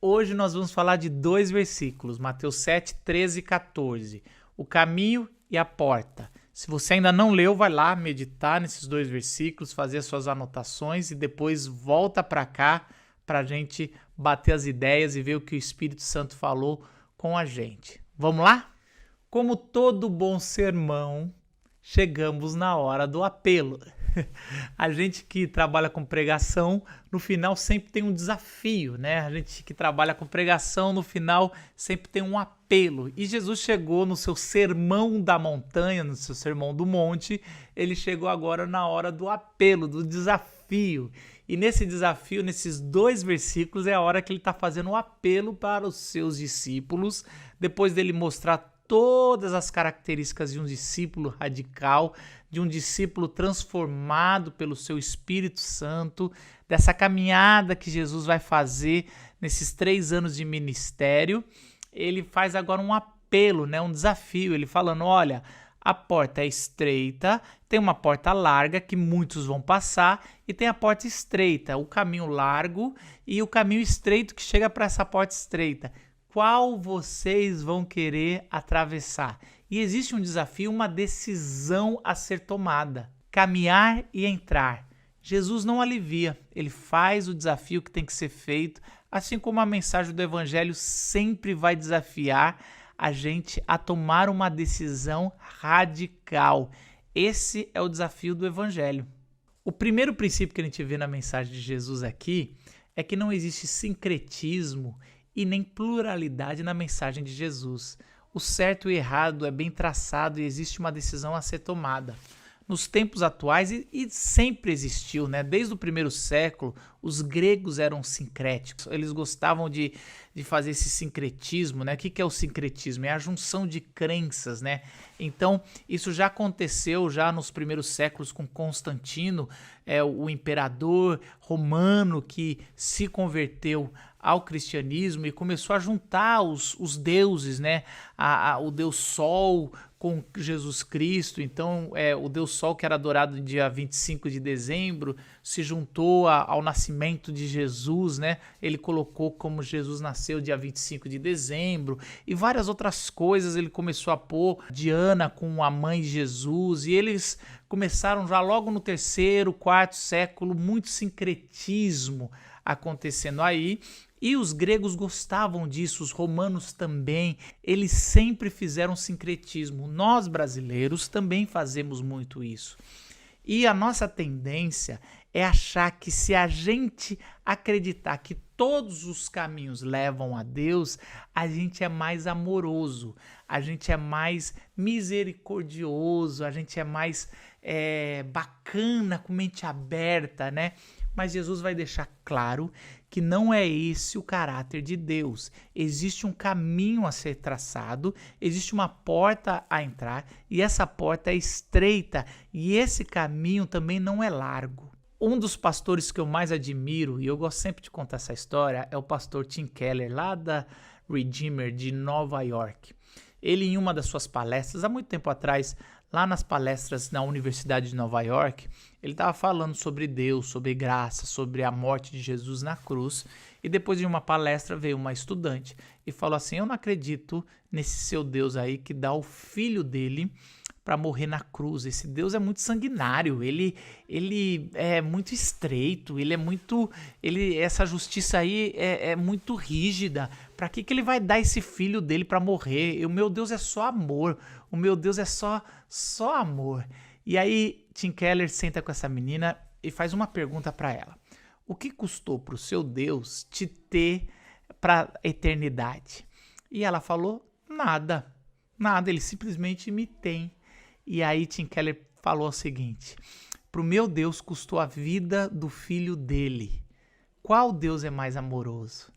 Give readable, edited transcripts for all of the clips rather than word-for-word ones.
Hoje nós vamos falar de dois versículos, Mateus 7, 13 e 14. O caminho e a porta. Se você ainda não leu, vai lá meditar nesses dois versículos, fazer as suas anotações e depois volta para cá para a gente bater as ideias e ver o que o Espírito Santo falou com a gente. Vamos lá? Como todo bom sermão, chegamos na hora do apelo. A gente que trabalha com pregação, no final sempre tem um desafio, né? A gente que trabalha com pregação, no final sempre tem um apelo. E Jesus chegou no seu sermão da montanha, no seu sermão do monte, ele chegou agora na hora do apelo, do desafio. E nesse desafio, nesses dois versículos, é a hora que ele está fazendo um apelo para os seus discípulos, depois dele mostrar todas as características de um discípulo radical, de um discípulo transformado pelo seu Espírito Santo, dessa caminhada que Jesus vai fazer nesses 3 anos de ministério. Ele faz agora um apelo, né, um desafio, ele falando, olha, a porta é estreita, tem uma porta larga que muitos vão passar e tem a porta estreita, o caminho largo e o caminho estreito que chega para essa porta estreita. Qual vocês vão querer atravessar? E existe um desafio, uma decisão a ser tomada. Caminhar e entrar. Jesus não alivia, ele faz o desafio que tem que ser feito, assim como a mensagem do Evangelho sempre vai desafiar a gente a tomar uma decisão radical. Esse é o desafio do Evangelho. O primeiro princípio que a gente vê na mensagem de Jesus aqui é que não existe sincretismo e nem pluralidade na mensagem de Jesus. O certo e o errado é bem traçado e existe uma decisão a ser tomada. Nos tempos atuais, e sempre existiu, né? Desde o primeiro século, os gregos eram sincréticos. Eles gostavam de fazer esse sincretismo, né? O que é o sincretismo? É a junção de crenças, né? Então, isso já aconteceu já nos primeiros séculos com Constantino, o imperador romano que se converteu ao cristianismo e começou a juntar os deuses, né? O Deus Sol com Jesus Cristo. Então, o Deus Sol, que era adorado no dia 25 de dezembro, se juntou ao nascimento de Jesus, né? Ele colocou como Jesus nasceu dia 25 de dezembro e várias outras coisas ele começou a pôr, Diana com a mãe de Jesus, e eles começaram já logo no 3º, 4º século, muito sincretismo acontecendo aí. E os gregos gostavam disso, os romanos também, eles sempre fizeram sincretismo. Nós brasileiros também fazemos muito isso. E a nossa tendência é achar que se a gente acreditar que todos os caminhos levam a Deus, a gente é mais amoroso, a gente é mais misericordioso, a gente é mais bacana, com mente aberta, né? Mas Jesus vai deixar claro que não é esse o caráter de Deus. Existe um caminho a ser traçado, existe uma porta a entrar e essa porta é estreita e esse caminho também não é largo. Um dos pastores que eu mais admiro, e eu gosto sempre de contar essa história, é o pastor Tim Keller, lá da Redeemer de Nova York. Ele, em uma das suas palestras, há muito tempo atrás, lá nas palestras na Universidade de Nova York, ele estava falando sobre Deus, sobre graça, sobre a morte de Jesus na cruz. E depois de uma palestra veio uma estudante e falou assim, eu não acredito nesse seu Deus aí que dá o filho dele para morrer na cruz. Esse Deus é muito sanguinário, ele é muito estreito, essa justiça aí é muito rígida. Para que ele vai dar esse filho dele para morrer? O meu Deus é só amor, o meu Deus é só amor. E aí Tim Keller senta com essa menina e faz uma pergunta para ela. O que custou para o seu Deus te ter para a eternidade? E ela falou, nada, ele simplesmente me tem. E aí Tim Keller falou o seguinte, para o meu Deus custou a vida do filho dele. Qual Deus é mais amoroso?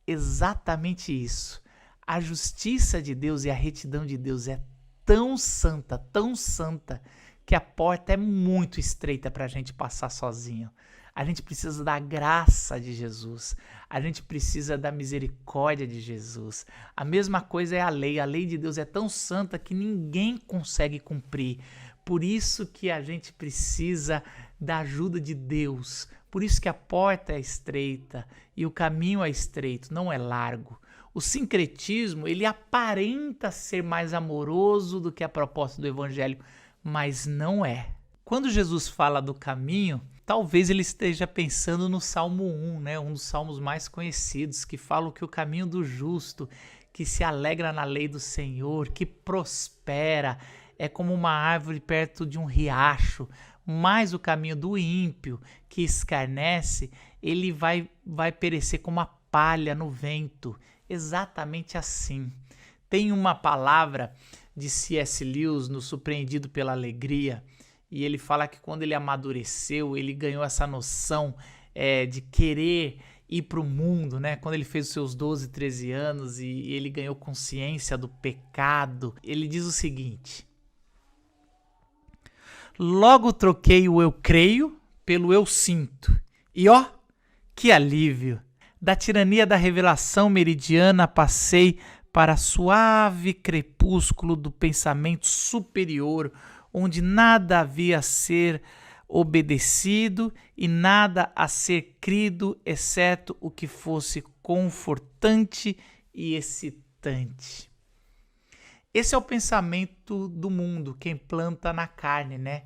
Exatamente isso. A justiça de Deus e a retidão de Deus é tão santa, que a porta é muito estreita para a gente passar sozinho. A gente precisa da graça de Jesus. A gente precisa da misericórdia de Jesus. A mesma coisa é a lei. A lei de Deus é tão santa que ninguém consegue cumprir. por isso que a gente precisa da ajuda de Deus. Por isso que a porta é estreita e o caminho é estreito, não é largo. O sincretismo, ele aparenta ser mais amoroso do que a proposta do evangelho, mas não é. Quando Jesus fala do caminho, talvez ele esteja pensando no Salmo 1, né? Um dos salmos mais conhecidos, que fala que o caminho do justo, que se alegra na lei do Senhor, que prospera, é como uma árvore perto de um riacho, mas o caminho do ímpio, que escarnece, ele vai perecer como a palha no vento. Exatamente assim. Tem uma palavra de C.S. Lewis no Surpreendido pela Alegria, e ele fala que quando ele amadureceu, ele ganhou essa noção de querer ir para o mundo, né? Quando ele fez os seus 12, 13 anos e ele ganhou consciência do pecado, ele diz o seguinte: logo troquei o eu creio pelo eu sinto. E ó, que alívio! Da tirania da revelação meridiana passei para suave crepúsculo do pensamento superior, onde nada havia a ser obedecido e nada a ser crido, exceto o que fosse confortante e excitante. Esse é o pensamento do mundo, quem planta na carne, né?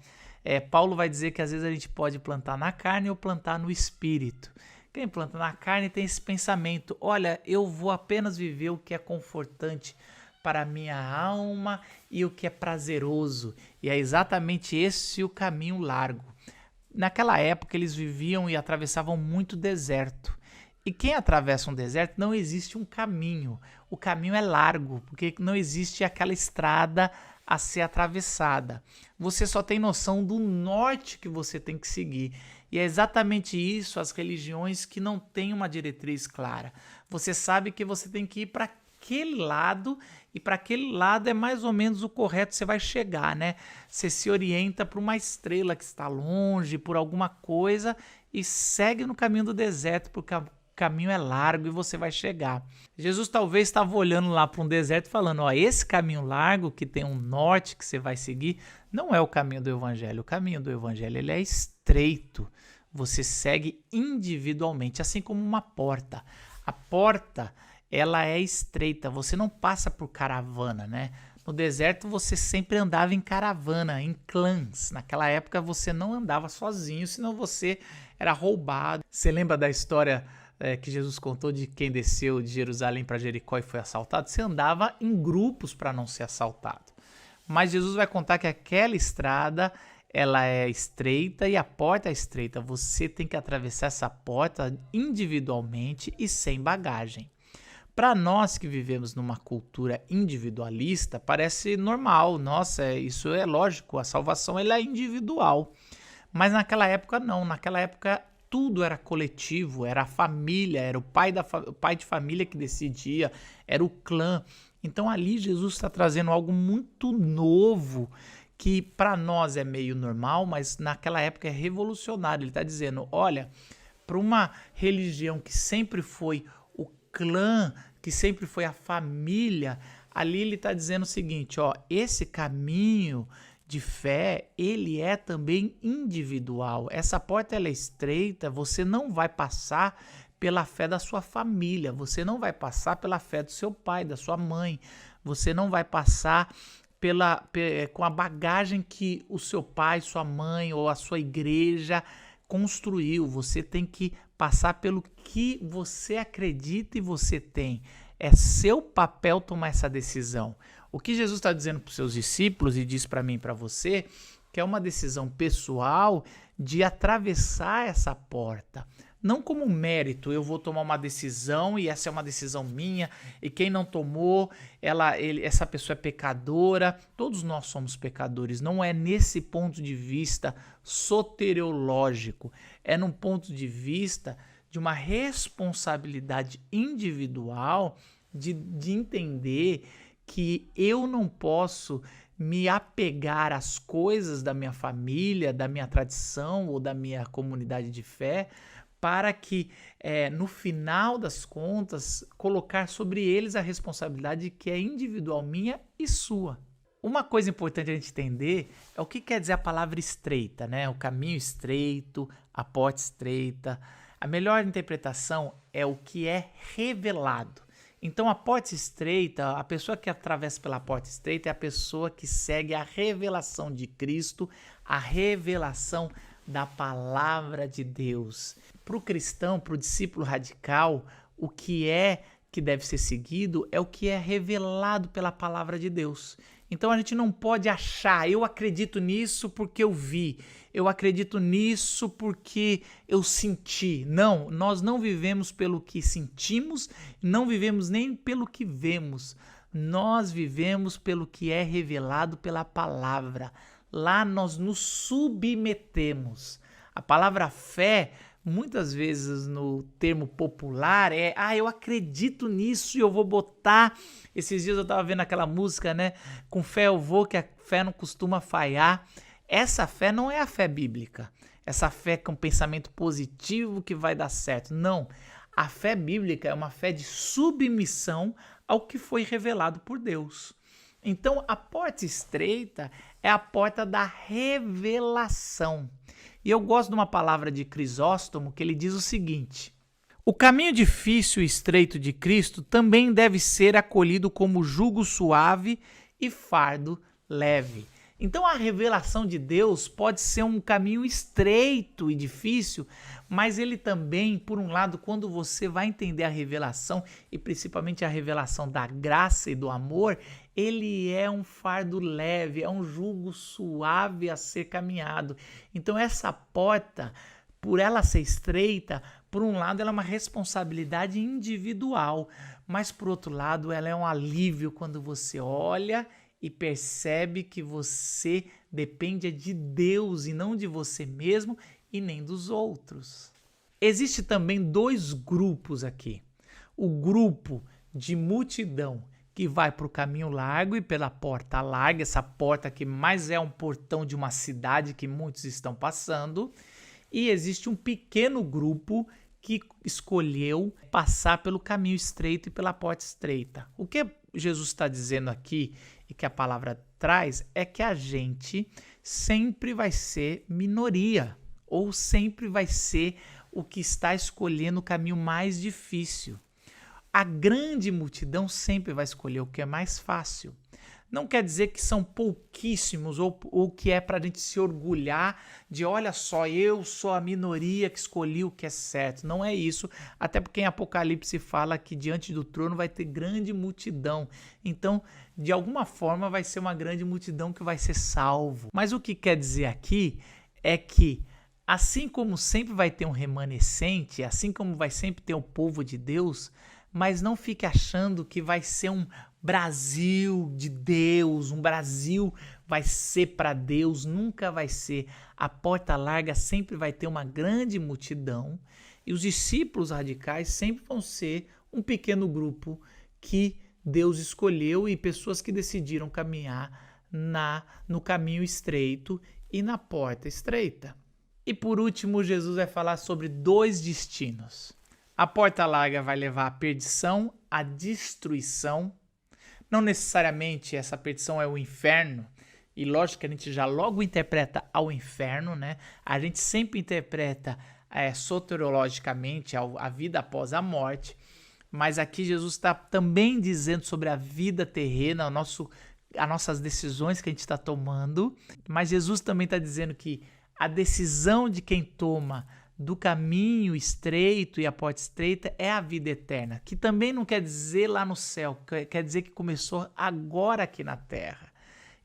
Paulo vai dizer que às vezes a gente pode plantar na carne ou plantar no espírito. Quem planta na carne tem esse pensamento: olha, eu vou apenas viver o que é confortante para a minha alma e o que é prazeroso. E é exatamente esse o caminho largo. Naquela época eles viviam e atravessavam muito deserto. E quem atravessa um deserto, não existe um caminho. O caminho é largo, porque não existe aquela estrada a ser atravessada. Você só tem noção do norte que você tem que seguir. E é exatamente isso as religiões que não têm uma diretriz clara. Você sabe que você tem que ir para aquele lado, e para aquele lado é mais ou menos o correto, você vai chegar, né? Você se orienta para uma estrela que está longe, por alguma coisa, e segue no caminho do deserto, porque o caminho é largo e você vai chegar. Jesus talvez estava olhando lá para um deserto e falando: ó, esse caminho largo que tem um norte que você vai seguir, não é o caminho do evangelho. O caminho do evangelho, ele é estreito. Você segue individualmente, assim como uma porta. A porta, ela é estreita, você não passa por caravana, né? No deserto você sempre andava em caravana, em clãs. Naquela época você não andava sozinho, senão você era roubado. Você lembra da história que Jesus contou de quem desceu de Jerusalém para Jericó e foi assaltado? Você andava em grupos para não ser assaltado. Mas Jesus vai contar que aquela estrada, ela é estreita e a porta é estreita. Você tem que atravessar essa porta individualmente e sem bagagem. Para nós que vivemos numa cultura individualista, parece normal. Nossa, isso é lógico, a salvação ela é individual. Mas naquela época não, naquela época tudo era coletivo, era a família, era o pai de família que decidia, era o clã. Então ali Jesus está trazendo algo muito novo, que para nós é meio normal, mas naquela época é revolucionário. Ele está dizendo: olha, para uma religião que sempre foi o clã, que sempre foi a família, ali ele está dizendo o seguinte: ó, esse caminho de fé, ele é também individual. Essa porta ela é estreita, você não vai passar pela fé da sua família, você não vai passar pela fé do seu pai, da sua mãe, você não vai passar com a bagagem que o seu pai, sua mãe ou a sua igreja construiu. Você tem que passar pelo que você acredita e você tem. É seu papel tomar essa decisão. O que Jesus está dizendo para os seus discípulos e diz para mim e para você, que é uma decisão pessoal de atravessar essa porta. Não como mérito, eu vou tomar uma decisão e essa é uma decisão minha, e quem não tomou, essa pessoa é pecadora. Todos nós somos pecadores, não é nesse ponto de vista soteriológico, é num ponto de vista de uma responsabilidade individual de entender que eu não posso me apegar às coisas da minha família, da minha tradição ou da minha comunidade de fé, para que, no final das contas, colocar sobre eles a responsabilidade que é individual minha e sua. uma coisa importante a gente entender é o que quer dizer a palavra estreita, né? O caminho estreito, a porta estreita. A melhor interpretação é o que é revelado. Então, a porta estreita, a pessoa que atravessa pela porta estreita é a pessoa que segue a revelação de Cristo, a revelação da palavra de Deus. Para o cristão, para o discípulo radical, o que deve ser seguido é o que é revelado pela palavra de Deus. Então a gente não pode achar, eu acredito nisso porque eu vi, eu acredito nisso porque eu senti. Não, nós não vivemos pelo que sentimos, não vivemos nem pelo que vemos. Nós vivemos pelo que é revelado pela palavra. Lá nós nos submetemos. A palavra fé, muitas vezes no termo popular, eu acredito nisso e eu vou botar. Esses dias eu estava vendo aquela música, né? Com fé eu vou, que a fé não costuma falhar. Essa fé não é a fé bíblica. Essa fé com pensamento positivo que vai dar certo. Não. A fé bíblica é uma fé de submissão ao que foi revelado por Deus. Então, a porta estreita é a porta da revelação. E eu gosto de uma palavra de Crisóstomo que ele diz o seguinte: o caminho difícil e estreito de Cristo também deve ser acolhido como jugo suave e fardo leve. Então a revelação de Deus pode ser um caminho estreito e difícil, mas ele também, por um lado, quando você vai entender a revelação, e principalmente a revelação da graça e do amor, ele é um fardo leve, é um jugo suave a ser caminhado. Então essa porta, por ela ser estreita, por um lado ela é uma responsabilidade individual, mas por outro lado ela é um alívio quando você olha e percebe que você depende de Deus e não de você mesmo e nem dos outros. Existe também dois grupos aqui. O grupo de multidão que vai para o caminho largo e pela porta larga, essa porta que mais é um portão de uma cidade que muitos estão passando. E existe um pequeno grupo que escolheu passar pelo caminho estreito e pela porta estreita. O que Jesus está dizendo aqui e que a palavra traz é que a gente sempre vai ser minoria ou sempre vai ser o que está escolhendo o caminho mais difícil. A grande multidão sempre vai escolher o que é mais fácil. Não quer dizer que são pouquíssimos ou que é para a gente se orgulhar de, olha só, eu sou a minoria que escolhi o que é certo. Não é isso, até porque em Apocalipse fala que diante do trono vai ter grande multidão. Então, de alguma forma, vai ser uma grande multidão que vai ser salvo. Mas o que quer dizer aqui é que, assim como sempre vai ter um remanescente, assim como vai sempre ter o povo de Deus, mas não fique achando que vai ser um Brasil de Deus, um Brasil vai ser para Deus, nunca vai ser. A porta larga sempre vai ter uma grande multidão e os discípulos radicais sempre vão ser um pequeno grupo que Deus escolheu e pessoas que decidiram caminhar no caminho estreito e na porta estreita. E por último, Jesus vai falar sobre dois destinos. A porta larga vai levar à perdição, à destruição. Não necessariamente essa perdição é o inferno, e lógico que a gente já logo interpreta ao inferno, né? A gente sempre interpreta soteriologicamente a vida após a morte, mas aqui Jesus está também dizendo sobre a vida terrena, as nossas decisões que a gente está tomando, mas Jesus também está dizendo que a decisão de quem toma do caminho estreito e a porta estreita é a vida eterna, que também não quer dizer lá no céu, quer dizer que começou agora aqui na terra.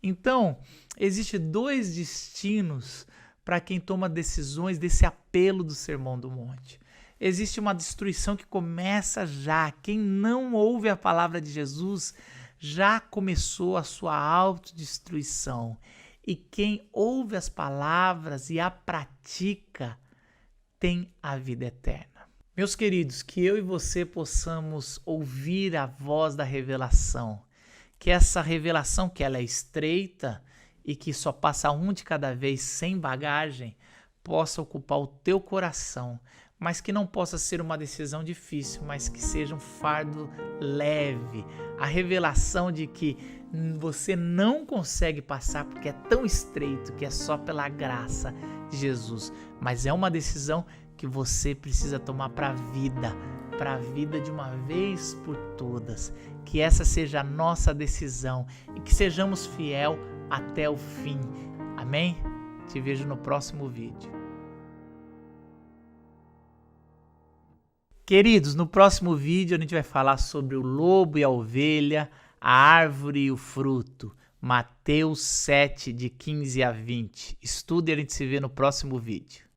Então, existem dois destinos para quem toma decisões desse apelo do Sermão do Monte. Existe uma destruição que começa já. Quem não ouve a palavra de Jesus já começou a sua autodestruição. E quem ouve as palavras e a pratica tem a vida eterna. Meus queridos, que eu e você possamos ouvir a voz da revelação, que essa revelação, que ela é estreita e que só passa um de cada vez sem bagagem, possa ocupar o teu coração, mas que não possa ser uma decisão difícil, mas que seja um fardo leve. A revelação de que você não consegue passar porque é tão estreito, que é só pela graça de Jesus. Mas é uma decisão que você precisa tomar para a vida de uma vez por todas. Que essa seja a nossa decisão e que sejamos fiel até o fim. Amém? Te vejo no próximo vídeo. Queridos, no próximo vídeo a gente vai falar sobre o lobo e a ovelha, a árvore e o fruto. Mateus 7, de 15 a 20. Estude e a gente se vê no próximo vídeo.